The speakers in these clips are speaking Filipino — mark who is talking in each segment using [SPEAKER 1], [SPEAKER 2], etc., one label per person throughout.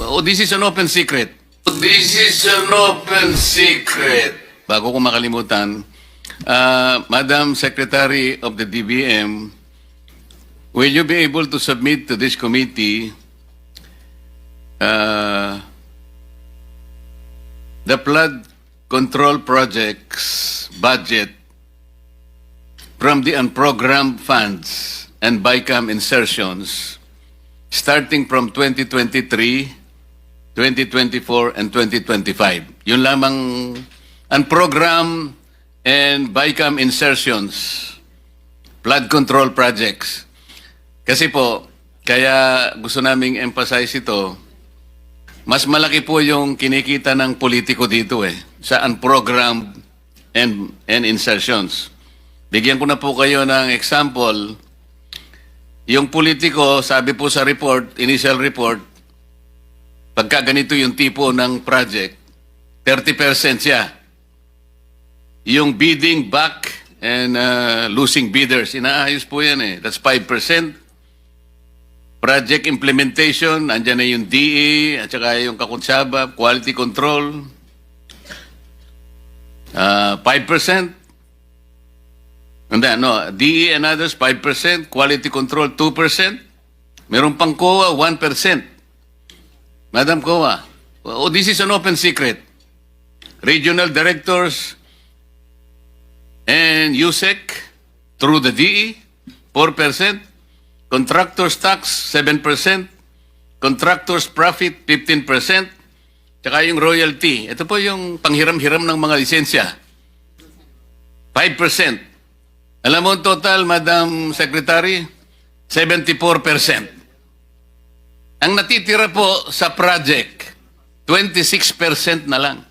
[SPEAKER 1] Oh, this is an open secret. This is an open secret. Bago ko makalimutan, Madam Secretary of the DBM, will you be able to submit to this committee the flood control projects budget from the unprogrammed funds and BICAM insertions starting from 2023, 2024, and 2025. Yun lamang unprogrammed and BICAM insertions, flood control projects. Kasi po, kaya gusto naming emphasize ito, mas malaki po yung kinikita ng politiko dito sa unprogrammed and insertions. Bigyan ko na po kayo ng example. Yung politiko, sabi po sa report, initial report, pagka ganito yung tipo ng project, 30% siya. Yung bidding back and losing bidders, inaayos po yan That's 5%. Project implementation, andyan na yung DE, at saka yung kakutsaba, quality control, 5%. And then, DE and others, 5%, quality control, 2%. Meron pang COA, 1%. Madam COA, oh, this is an open secret. Regional directors and USEC through the DE, 4%. Contractors tax, 7%. Contractors profit, 15%. Tsaka yung royalty. Ito po yung panghiram-hiram ng mga lisensya. 5%. Alam mo total, Madam Secretary? 74%. Ang natitira po sa project, 26% na lang.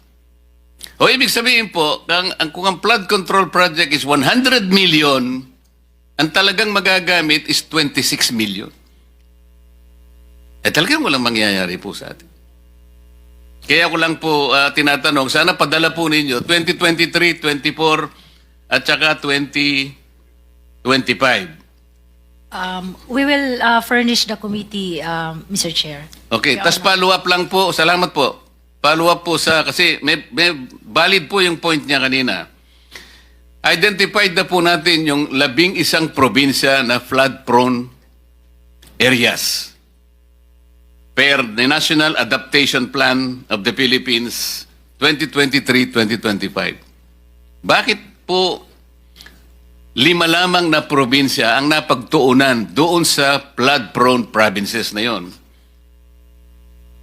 [SPEAKER 1] O ibig sabihin po, kung ang flood control project is 100 million, ang talagang magagamit is 26 million. Talagang walang mangyayari po sa atin. Kaya ko lang po tinatanong, sana padala po ninyo 2023, 24, at saka 2025.
[SPEAKER 2] We will furnish the committee, Mr. Chair.
[SPEAKER 1] Okay, tas follow up lang po. Salamat po. Follow up po kasi may valid po yung point niya kanina. Identified na po natin yung 11 probinsya na flood-prone areas per the National Adaptation Plan of the Philippines 2023-2025. Bakit po 5 lamang na probinsya ang napagtuunan doon sa flood-prone provinces na yon?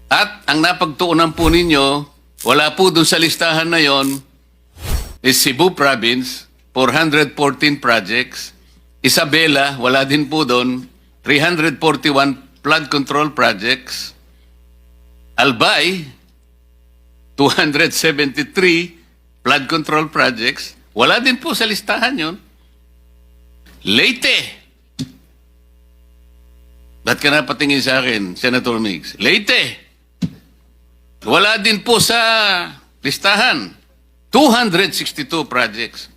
[SPEAKER 1] At ang napagtuunan po ninyo, wala po doon sa listahan na yon, is Cebu Province, 414 projects. Isabela, wala din po doon, 341 flood control projects. Albay, 273 flood control projects. Wala din po sa listahan yon. Leyte. Ba't ka napatingin sa akin, Senator Mix? Leyte. Wala din po sa listahan. 262 projects.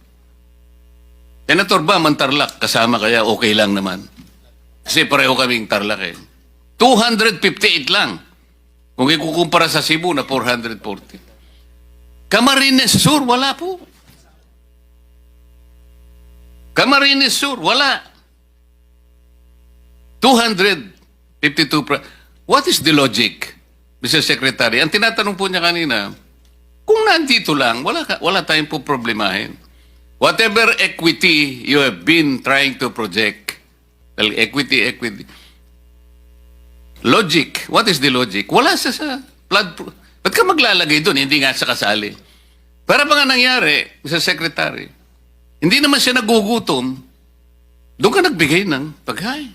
[SPEAKER 1] Senator ba, Tarlac, kasama kaya okay lang naman? Kasi pareho kaming Tarlac 258 lang. Kung ikukumpara sa Cebu na 440. Camarines Sur, wala po. Camarines Sur, wala. 252. What is the logic, Mr. Secretary? Ang tinatanong po niya kanina, kung nandito lang, wala tayong po problemahin. Whatever equity you have been trying to project, well, equity. Logic. What is the logic? Wala sa flood. Ba't ka maglalagay doon? Hindi nga sa kasali. Para ba nga nangyari, Mr. Secretary? Hindi naman siya nagugutom. Doon ka nagbigay ng pagkain.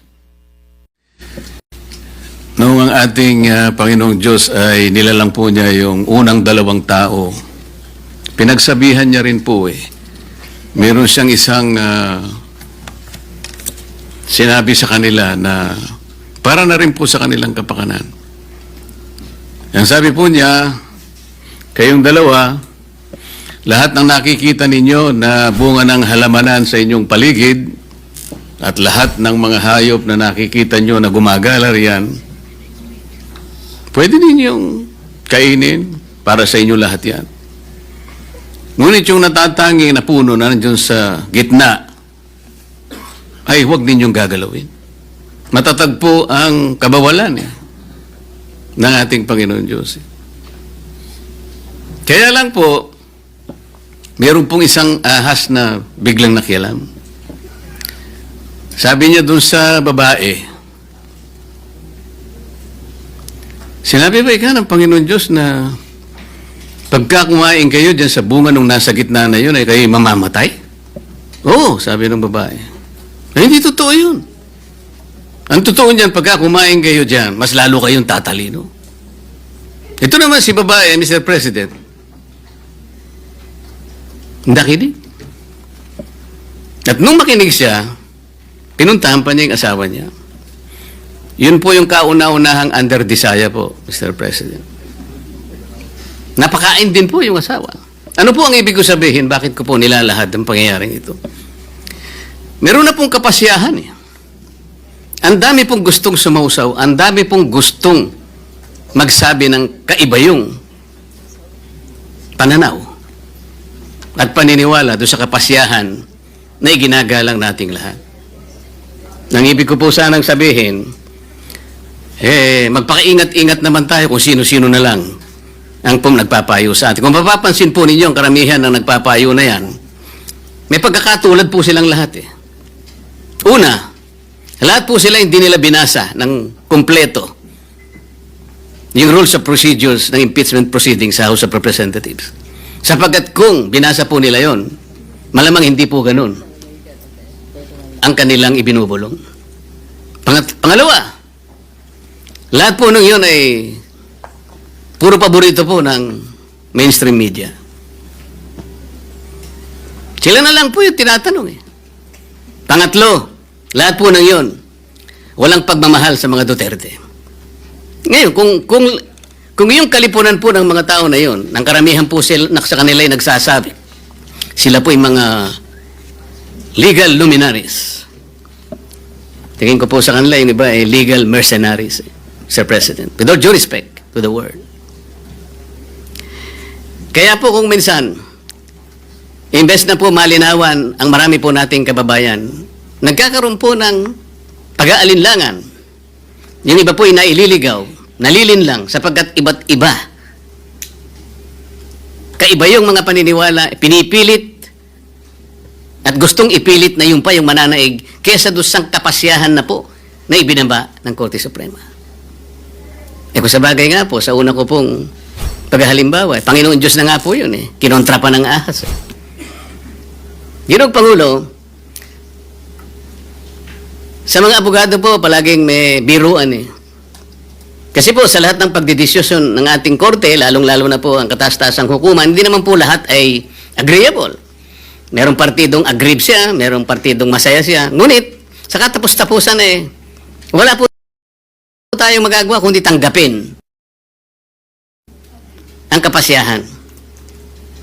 [SPEAKER 1] Noong ang ating Panginoong Diyos ay nilalang po niya yung unang 2 tao, pinagsabihan niya rin po meron siyang isang sinabi sa kanila na para na rin po sa kanilang kapakanan. Ang sabi po niya, kayong 2, lahat ng nakikita ninyo na bunga ng halamanan sa inyong paligid at lahat ng mga hayop na nakikita nyo na gumagala riyan, Pwede ninyong kainin para sa inyo lahat yan. Ngunit yung natatanging na puno na nandiyon sa gitna, ay huwag ninyong gagalawin. Matatag po ang kabawalan ng ating Panginoon Diyos. Kaya lang po, meron pong isang ahas na biglang nakialam. Sabi niya dun sa babae, sinabi ba ika ng Panginoon Diyos na pagka kumain kayo dyan sa bunga nung nasa gitna na yun, ay kayo mamamatay? Oo, sabi ng babae. Ay, hindi totoo yun. Ang totoo niyan, pagka kumain kayo dyan, mas lalo kayong tatalino. Ito naman si babae, Mr. President. Nakinig. At nung makinig siya, pinuntahan pa niya yung asawa niya. Yun po yung kauna-unahang under desire po, Mr. President. Napakain din po yung asawa. Ano po ang ibig ko sabihin? Bakit ko po nilalahad ang pangyayaring ito? Meron na pong kapasyahan eh. Ang dami pong gustong sumausaw, ang dami pong gustong magsabi ng kaiba yung pananaw at paniniwala doon sa kapasyahan na iginagalang nating lahat. Nang ibig ko po sanang sabihin, magpakaingat-ingat naman tayo kung sino-sino na lang ang pong nagpapayo sa atin. Kung mapapansin po ninyo ang karamihan ng nagpapayo na yan, may pagkakatulad po silang lahat eh. Una, lahat po sila hindi nila binasa ng kumpleto yung rules of procedures ng impeachment proceedings sa House of Representatives. Sapagkat kung binasa po nila yon, malamang hindi po ganun ang kanilang ibinubulong. Pangalawa, lahat po nung yun ay puro paborito po ng mainstream media. Sila na lang po yung tinatanong eh. Pangatlo, lahat po ng yun, walang pagmamahal sa mga Duterte. Ngayon, kung yung kalipunan po ng mga tao na yun, ng karamihan po sila, sa kanila ay nagsasabi, sila po yung mga legal luminaries. Tingin ko po sa kanila, yung iba ay legal mercenaries, Sir President. With all due respect to the word. Kaya po kung minsan, imbes na po malinawan ang marami po nating kababayan, nagkakaroon po ng pag-aalinlangan. Yung iba po ay naililigaw, nalilinlang sapagkat iba't iba. Kaiba yung mga paniniwala, pinipilit at gustong ipilit na yung pa yung mananaig kesa doon sang kapasyahan na po na ibinaba ng Korte Suprema. Kung sa bagay nga po, sa una ko pong paghalimbawa, Panginoon Diyos na nga po yun eh. Kinontra pa ng ahas eh. Ginoong Pangulo, sa mga abogado po, palaging may biruan eh. Kasi po, sa lahat ng pagdidesisyon ng ating korte, lalong-lalo na po ang kataas-taasang hukuman, hindi naman po lahat ay agreeable. Merong partidong aggrieved siya, merong partidong masaya siya. Ngunit, sa katapos-tapusan eh, wala po tayong magagawa kundi tanggapin ang kapasyahan.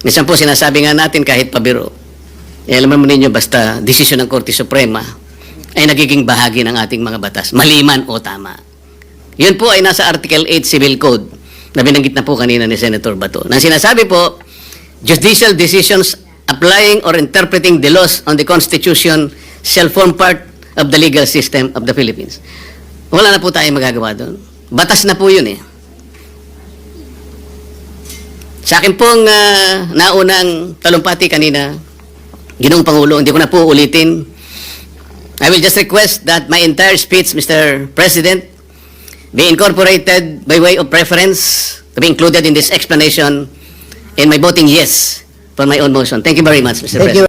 [SPEAKER 1] Minsan po sinasabi nga natin kahit pabiro, alam mo ninyo, basta desisyon ng Korte Suprema ay nagiging bahagi ng ating mga batas, maliman o tama. Yun po ay nasa Article 8 Civil Code na binanggit na po kanina ni Senator Bato. Nang sinasabi po, judicial decisions applying or interpreting the laws on the Constitution shall form part of the legal system of the Philippines. Wala na po tayong magagawa doon. Batas na po yun eh. Sa akin pong naunang talumpati kanina, Ginoong Pangulo, hindi ko na po ulitin. I will just request that my entire speech, Mr. President, be incorporated by way of preference to be included in this explanation in my voting yes for my own motion. Thank you very much, Mr. President.